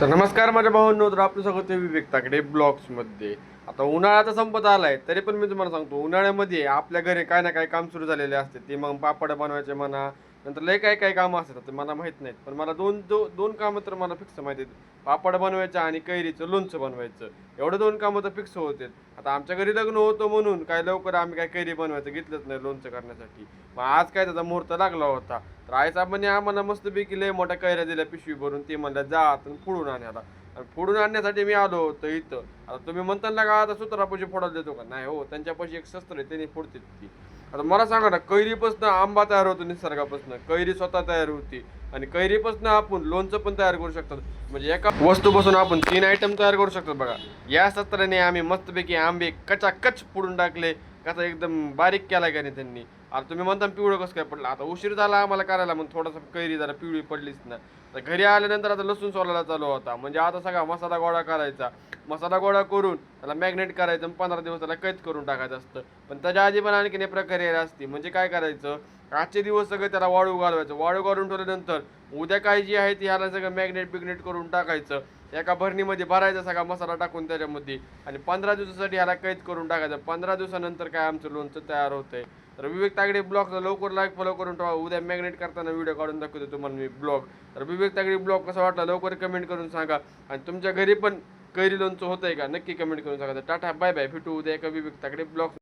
तर नमस्कार माझ्या भावांनो, तर आपलं सगळं ते विवेक ताकडे ब्लॉग्समध्ये. आता उन्हाळा तर संपत आलाय, तरी पण मी तुम्हाला सांगतो, उन्हाळ्यामध्ये आपल्या घरी काय ना काय काम सुरू झालेले असते. ते मग पापड बनवायचे म्हणा, नंतर लय काय काय कामं असतात ते मला माहीत नाहीत. पण मला दोन कामं तर मला फिक्स माहिती आहेत. पापड बनवायचं आणि कैरीचं लोणचं बनवायचं. एवढं दोन कामं तर फिक्स होते. आता आमच्या घरी लग्न होतं म्हणून काय लवकर आम्ही काय कैरी बनवायचं घेतलंच नाही लोणचं करण्यासाठी. मग आज काय त्याचा मुहूर्त लागला होता. तर आईसाहेबांनी आम्हाला मस्तपैकी लय मोठ्या कैऱ्या दिल्या पिशवी भरून. ते म्हणलं जा आता फोडून आणायला. आणि फोडून आणण्यासाठी मी आलो होतो इथं. आता तुम्ही म्हणता ना का आता सुतारापाशी फोडायला देतो का? नाही हो, त्यांच्यापाशी एक शस्त्र आहे, त्यांनी फोडतात ती. आता मला सांगा ना, कैरीपासून आंबा तयार होतो निसर्गापासून, कैरी स्वतः तयार होती आणि कैरीपासून आपण लोणचं पण तयार करू शकतो. म्हणजे एका वस्तूपासून आपण 3 आयटम तयार करू शकतो बघा. या शस्त्राने आम्ही मस्तपैकी आंबे कचाकच फोडून टाकले. कसा एकदम बारीक केला का नाही त्यांनी. आता तुम्ही म्हणता पिवळं कसं काय पडलं? आता उशीर झाला आम्हाला करायला, मग थोडासा कैरी जरा पिवळी पडलीच ना. तर घरी आल्यानंतर आता लसूण सोलायला चालू होता. म्हणजे आता सगळा मसाला गोळा करायचा. मसाला गोळा करून त्याला मॅग्नेट करायचं आणि 15 दिवस त्याला कैद करून टाकायचं असतं. पण त्याच्या आधी पण आणखीन एक प्रक्रिया असते. म्हणजे काय करायचं, आजचे दिवस सगळं त्याला वाळू घालवायचं. वाळू घालून ठेवल्यानंतर उद्या काय जी आहे ती ह्याला सगळं मॅग्नेट बिग्नेट करून टाकायचं. एका भरणीमध्ये भरायचा सगळा मसाला टाकून त्याच्यामध्ये आणि 15 दिवसासाठी ह्याला कैद करून टाकायचं. 15 दिवसानंतर काय आमचं लोणचं तयार होतंय. तर विवेक तागडे ब्लॉगला लवकर लाईक फॉलो करून ठेवा. उद्या मॅग्नेट करताना व्हिडिओ काढून दाखवतो तुम्हाला मी ब्लॉग. तर विवेक तागडे ब्लॉग कसा वाटला लवकर कमेंट करून सांगा. आणि तुमच्या घरी पण कैरी लोणचं होतंय का नक्की कमेंट करून सांगा. टाटा बाय बाय, भेटू उद्या एका विवेक तागडे ब्लॉग.